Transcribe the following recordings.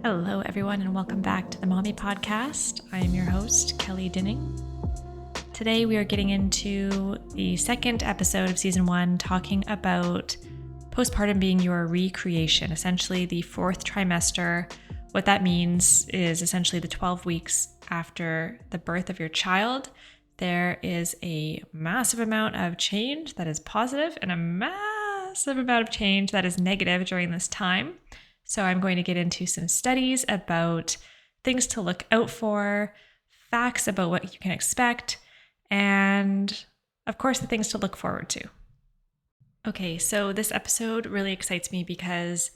Hello, everyone, and welcome back to the Mommy Podcast. I am your host, Kelly Dinning. Today, we are getting into the second episode of season 1, talking about postpartum being your recreation, essentially the fourth trimester. What that means is essentially the 12 weeks after the birth of your child. There is a massive amount of change that is positive and a massive amount of change that is negative during this time. So I'm going to get into some studies about things to look out for, facts about what you can expect, and of course, the things to look forward to. Okay, so this episode really excites me because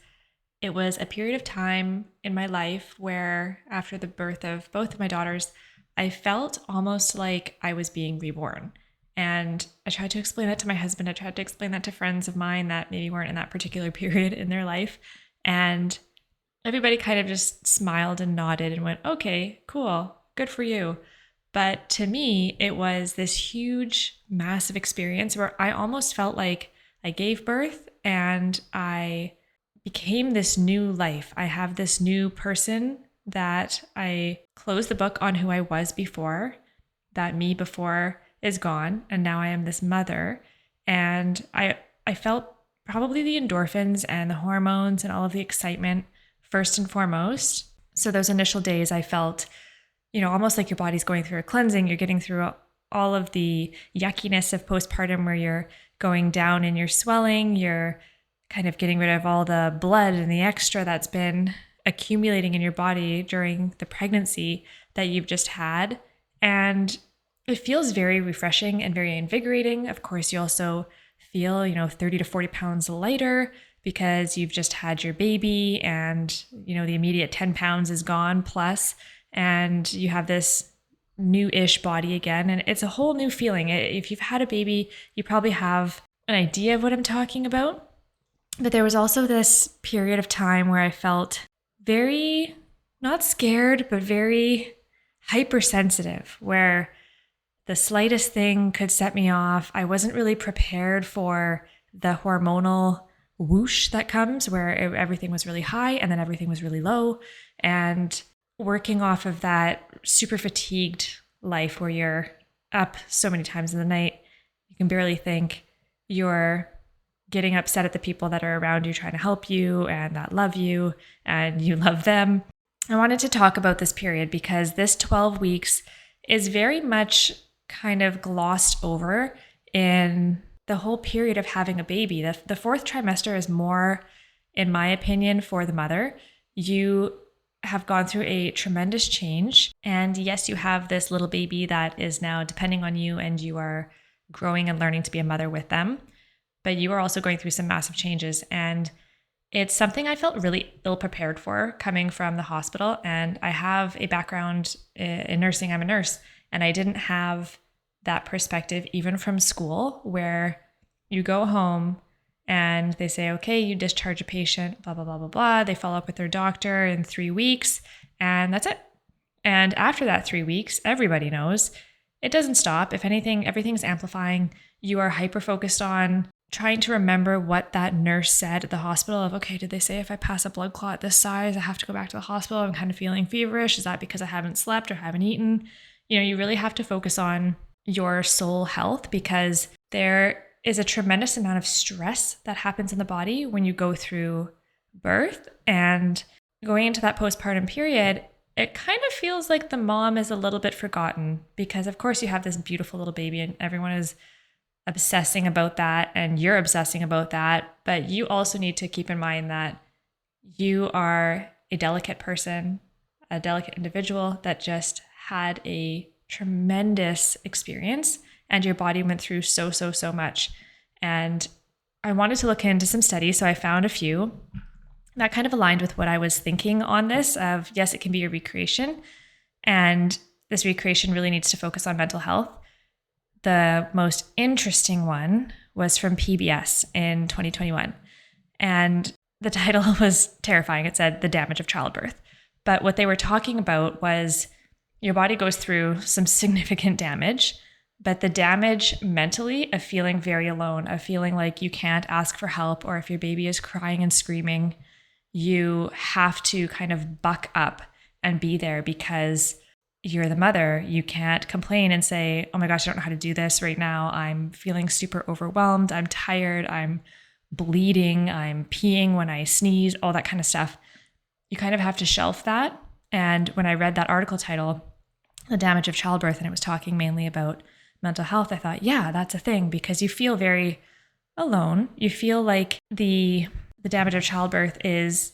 it was a period of time in my life where after the birth of both of my daughters, I felt almost like I was being reborn. And I tried to explain that to my husband. I tried to explain that to friends of mine that maybe weren't in that particular period in their life. And everybody kind of just smiled and nodded and went, okay, cool, good for you. But to me, it was this huge, massive experience where I almost felt like I gave birth and I became this new life. I have this new person that I closed the book on who I was before, that me before is gone. And now I am this mother. And I felt probably the endorphins and the hormones and all of the excitement first and foremost. So those initial days I felt, almost like your body's going through a cleansing. You're getting through all of the yuckiness of postpartum where you're going down and you're swelling. You're kind of getting rid of all the blood and the extra that's been accumulating in your body during the pregnancy that you've just had. And it feels very refreshing and very invigorating. Of course, you also feel, 30 to 40 pounds lighter because you've just had your baby and, the immediate 10 pounds is gone plus, and you have this new-ish body again. And it's a whole new feeling. If you've had a baby, you probably have an idea of what I'm talking about. But there was also this period of time where I felt very, not scared, but very hypersensitive, where the slightest thing could set me off. I wasn't really prepared for the hormonal whoosh that comes where everything was really high and then everything was really low. And working off of that super fatigued life where you're up so many times in the night, you can barely think, you're getting upset at the people that are around you trying to help you and that love you and you love them. I wanted to talk about this period because this 12 weeks is very much kind of glossed over in the whole period of having a baby. The fourth trimester is more, in my opinion, for the mother. You have gone through a tremendous change. And yes, you have this little baby that is now depending on you and you are growing and learning to be a mother with them. But you are also going through some massive changes. And it's something I felt really ill prepared for coming from the hospital. And I have a background in nursing. I'm a nurse. And I didn't have that perspective even from school where you go home and they say, okay, you discharge a patient, blah, blah, blah, blah, blah. They follow up with their doctor in 3 weeks and that's it. And after that 3 weeks, everybody knows it doesn't stop. If anything, everything's amplifying. You are hyper-focused on trying to remember what that nurse said at the hospital of, okay, did they say if I pass a blood clot this size, I have to go back to the hospital? I'm kind of feeling feverish. Is that because I haven't slept or haven't eaten? You really have to focus on your soul health because there is a tremendous amount of stress that happens in the body when you go through birth. And going into that postpartum period, it kind of feels like the mom is a little bit forgotten because, of course, you have this beautiful little baby and everyone is obsessing about that and you're obsessing about that. But you also need to keep in mind that you are a delicate person, a delicate individual that just had a tremendous experience and your body went through so much. And I wanted to look into some studies. So I found a few that kind of aligned with what I was thinking on this of, yes, it can be a recreation. And this recreation really needs to focus on mental health. The most interesting one was from PBS in 2021. And the title was terrifying. It said, "The Damage of Childbirth." But what they were talking about was your body goes through some significant damage, but the damage mentally of feeling very alone, of feeling like you can't ask for help, or if your baby is crying and screaming, you have to kind of buck up and be there because you're the mother. You can't complain and say, oh my gosh, I don't know how to do this right now. I'm feeling super overwhelmed. I'm tired. I'm bleeding. I'm peeing when I sneeze, all that kind of stuff. You kind of have to shelf that. And when I read that article title, The Damage of Childbirth, and it was talking mainly about mental health, I thought, yeah, that's a thing, because you feel very alone. You feel like the damage of childbirth is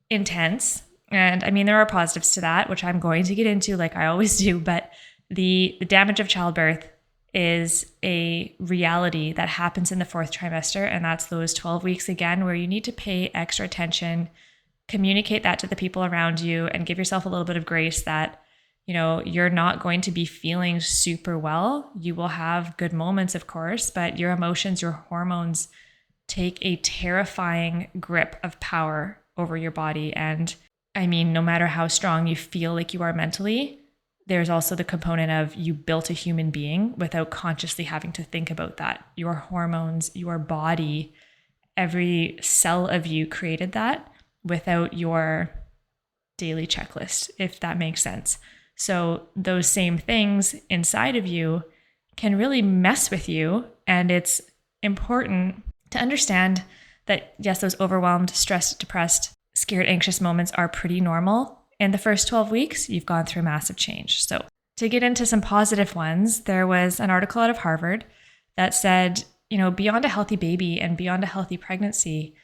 intense. And I mean, there are positives to that, which I'm going to get into like I always do, but the damage of childbirth is a reality that happens in the fourth trimester. And that's those 12 weeks again, where you need to pay extra attention, communicate that to the people around you, and give yourself a little bit of grace that, you know, you're not going to be feeling super well. You will have good moments, of course, but your emotions, your hormones take a terrifying grip of power over your body. And I mean, no matter how strong you feel like you are mentally, there's also the component of you built a human being without consciously having to think about that. Your hormones, your body, every cell of you created that without your daily checklist, if that makes sense. So those same things inside of you can really mess with you. And it's important to understand that, yes, those overwhelmed, stressed, depressed, scared, anxious moments are pretty normal. In the first 12 weeks, you've gone through massive change. So to get into some positive ones, there was an article out of Harvard that said, you know, beyond a healthy baby and beyond a healthy pregnancy,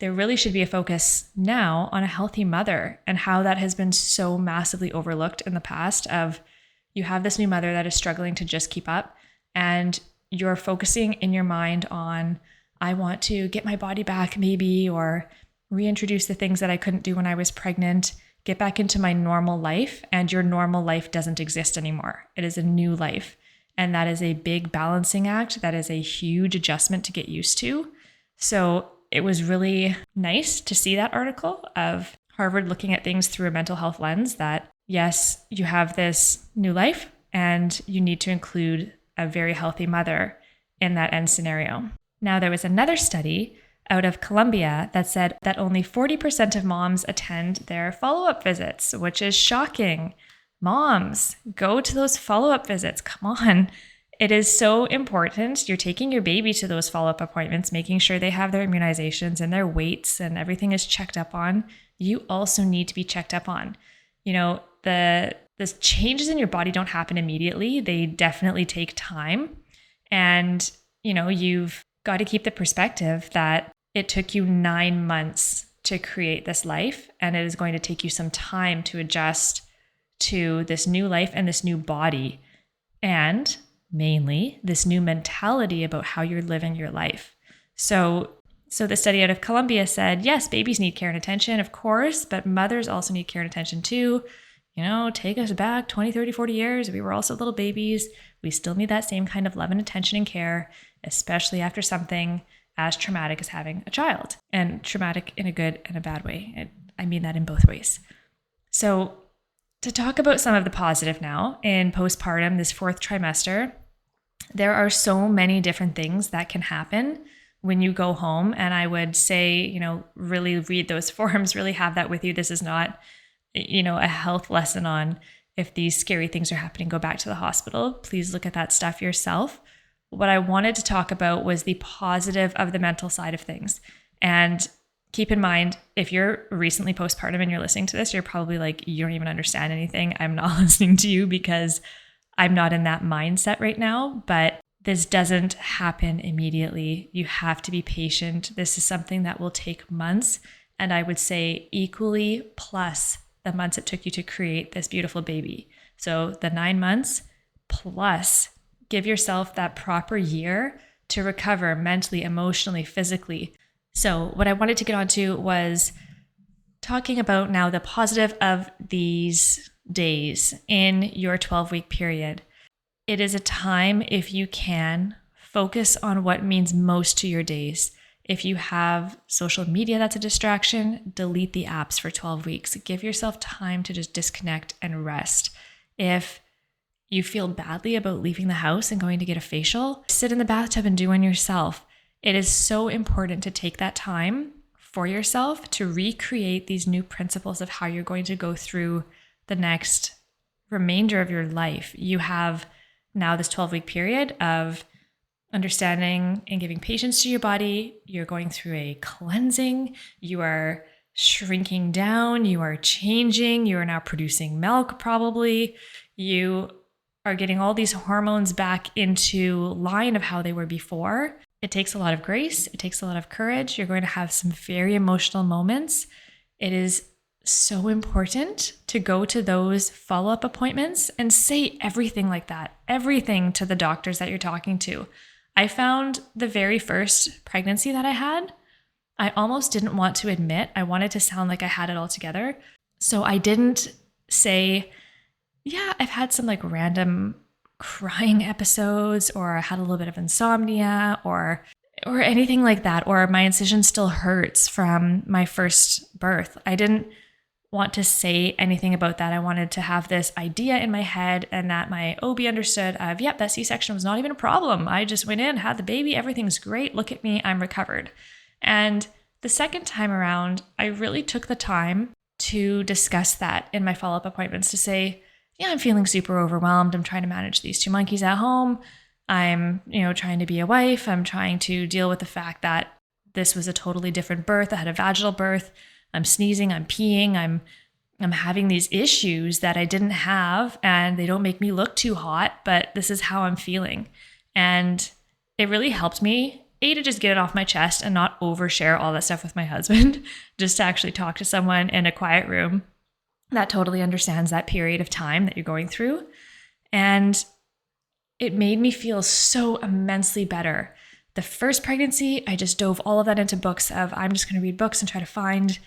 there really should be a focus now on a healthy mother, and how that has been so massively overlooked in the past. Of you have this new mother that is struggling to just keep up, and you're focusing in your mind on, I want to get my body back maybe, or reintroduce the things that I couldn't do when I was pregnant, get back into my normal life. And your normal life doesn't exist anymore. It is a new life. And that is a big balancing act. That is a huge adjustment to get used to. So it was really nice to see that article of Harvard looking at things through a mental health lens, that yes, you have this new life and you need to include a very healthy mother in that end scenario. Now, there was another study out of Colombia that said that only 40% of moms attend their follow-up visits, which is shocking. Moms, go to those follow-up visits. Come on. It is so important. You're taking your baby to those follow-up appointments, making sure they have their immunizations and their weights and everything is checked up on. You also need to be checked up on. You know, the changes in your body don't happen immediately. They definitely take time. And, you know, you've got to keep the perspective that it took you 9 months to create this life, and it is going to take you some time to adjust to this new life and this new body, and mainly this new mentality about how you're living your life. So the study out of Colombia said, yes, babies need care and attention, of course, but mothers also need care and attention too. You know, take us back 20, 30, 40 years. We were also little babies. We still need that same kind of love and attention and care, especially after something as traumatic as having a child, and traumatic in a good and a bad way. And I mean that in both ways. So to talk about some of the positive now in postpartum, this fourth trimester, there are so many different things that can happen when you go home. And I would say, you know, really read those forums, really have that with you. This is not, you know, a health lesson on if these scary things are happening, go back to the hospital. Please look at that stuff yourself. What I wanted to talk about was the positive of the mental side of things. And keep in mind, if you're recently postpartum and you're listening to this, you're probably like, you don't even understand anything. I'm not listening to you because I'm not in that mindset right now. But this doesn't happen immediately. You have to be patient. This is something that will take months. And I would say equally plus the months it took you to create this beautiful baby. So the 9 months plus, give yourself that proper year to recover mentally, emotionally, physically. So what I wanted to get onto was talking about now the positive of these days in your 12-week period. It is a time, if you can, focus on what means most to your days. If you have social media that's a distraction, delete the apps for 12 weeks. Give yourself time to just disconnect and rest. If you feel badly about leaving the house and going to get a facial, sit in the bathtub and do one yourself. It is so important to take that time for yourself to recreate these new principles of how you're going to go through the next remainder of your life. You have now this 12-week period of understanding and giving patience to your body. You're going through a cleansing. You are shrinking down. You are changing. You are now producing milk, probably. You are getting all these hormones back into line of how they were before. It takes a lot of grace. It takes a lot of courage. You're going to have some very emotional moments. It is so important to go to those follow-up appointments and say everything like that, everything to the doctors that you're talking to. I found the very first pregnancy that I had, I almost didn't want to admit. I wanted to sound like I had it all together. So I didn't say, yeah, I've had some like random crying episodes, or I had a little bit of insomnia, or anything like that, or my incision still hurts from my first birth. I didn't want to say anything about that. I wanted to have this idea in my head and that my OB understood of, yep, that C-section was not even a problem. I just went in, had the baby, everything's great. Look at me, I'm recovered. And the second time around, I really took the time to discuss that in my follow-up appointments to say, yeah, I'm feeling super overwhelmed. I'm trying to manage these 2 monkeys at home. I'm, trying to be a wife. I'm trying to deal with the fact that this was a totally different birth. I had a vaginal birth. I'm sneezing, I'm peeing, I'm having these issues that I didn't have, and they don't make me look too hot, but this is how I'm feeling. And it really helped me, to just get it off my chest and not overshare all that stuff with my husband, just to actually talk to someone in a quiet room that totally understands that period of time that you're going through. And it made me feel so immensely better. The first pregnancy, I just dove all of that into books of, I'm just going to read books and try to find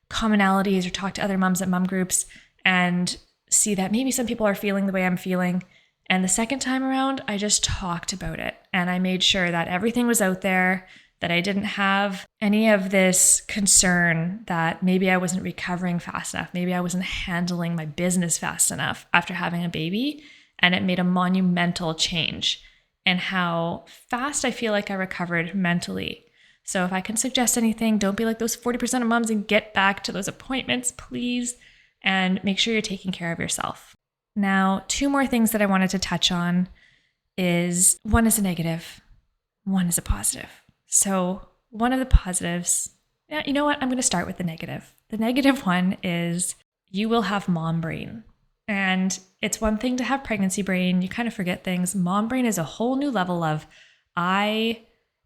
commonalities or talk to other moms at mom groups and see that maybe some people are feeling the way I'm feeling. And the second time around, I just talked about it, and I made sure that everything was out there, that I didn't have any of this concern that maybe I wasn't recovering fast enough. Maybe I wasn't handling my business fast enough after having a baby. And it made a monumental change in how fast I feel like I recovered mentally. So if I can suggest anything, don't be like those 40% of moms and get back to those appointments, please. And make sure you're taking care of yourself. Now, 2 more things that I wanted to touch on is, one is a negative, one is a positive. So one of the positives, you know what? I'm going to start with the negative. The negative one is you will have mom brain. And it's one thing to have pregnancy brain. You kind of forget things. Mom brain is a whole new level of, I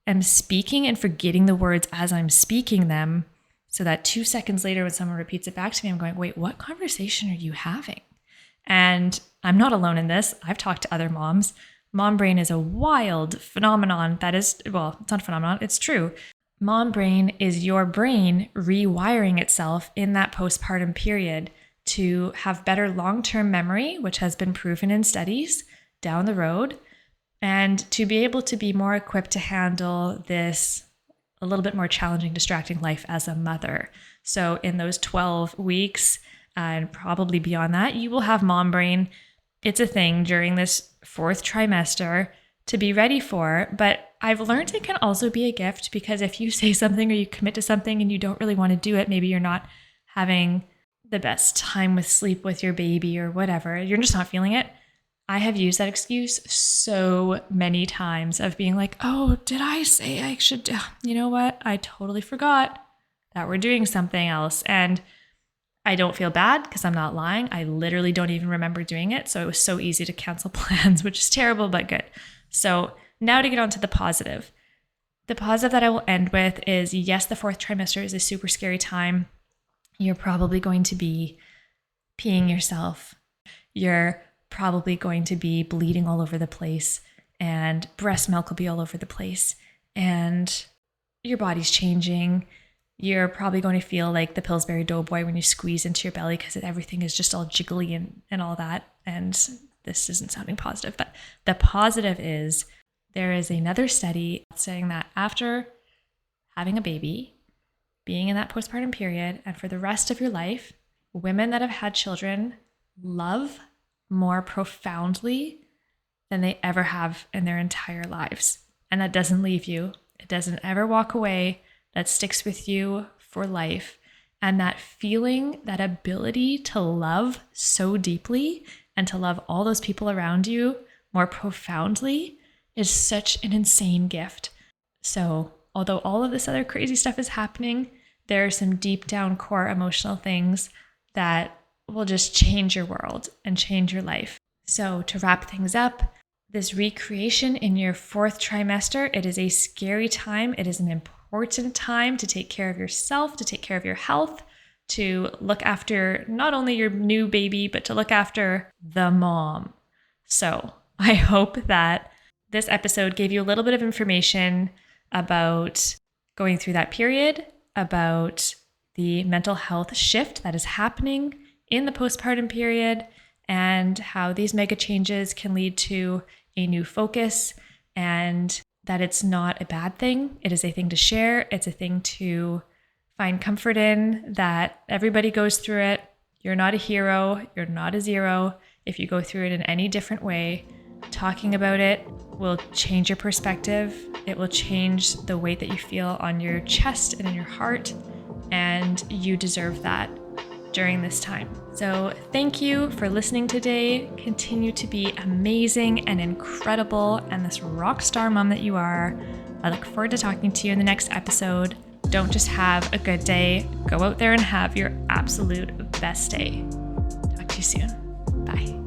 am speaking and forgetting the words as I'm speaking them, so that 2 seconds later when someone repeats it back to me, I'm going, wait, what conversation are you having? And I'm not alone in this. I've talked to other moms. Mom brain is a wild phenomenon that is, well, it's not a phenomenon, it's true. Mom brain is your brain rewiring itself in that postpartum period to have better long-term memory, which has been proven in studies down the road, and to be able to be more equipped to handle this a little bit more challenging, distracting life as a mother. So in those 12 weeks, and probably beyond that, you will have mom brain. It's a thing during this 4th trimester to be ready for, but I've learned it can also be a gift, because if you say something or you commit to something and you don't really want to do it, maybe you're not having the best time with sleep with your baby or whatever, you're just not feeling it. I have used that excuse so many times of being like, oh, did I say I should do, you know what? I totally forgot that we're doing something else. And I don't feel bad because I'm not lying. I literally don't even remember doing it. So it was so easy to cancel plans, which is terrible, but good. So now to get on to the positive. The positive that I will end with is, yes, the 4th trimester is a super scary time. You're probably going to be peeing yourself. You're probably going to be bleeding all over the place, and breast milk will be all over the place, and your body's changing. You're probably going to feel like the Pillsbury Doughboy when you squeeze into your belly because everything is just all jiggly and all that. And this isn't sounding positive, but the positive is there is another study saying that after having a baby, being in that postpartum period, and for the rest of your life, women that have had children love more profoundly than they ever have in their entire lives. And that doesn't leave you. It doesn't ever walk away. That sticks with you for life. And that feeling, that ability to love so deeply and to love all those people around you more profoundly is such an insane gift. So although all of this other crazy stuff is happening, there are some deep down core emotional things that will just change your world and change your life. So to wrap things up, this recreation in your 4th trimester, it is a scary time. It is an important time to take care of yourself, to take care of your health, to look after not only your new baby, but to look after the mom. So I hope that this episode gave you a little bit of information about going through that period, about the mental health shift that is happening in the postpartum period, and how these mega changes can lead to a new focus, and that it's not a bad thing. It is a thing to share. It's a thing to find comfort in, that everybody goes through it. You're not a hero. You're not a zero. If you go through it in any different way, talking about it will change your perspective. It will change the weight that you feel on your chest and in your heart, and you deserve that during this time. So thank you for listening today. Continue to be amazing and incredible and this rock star mom that you are. I look forward to talking to you in the next episode. Don't just have a good day. Go out there and have your absolute best day. Talk to you soon. Bye.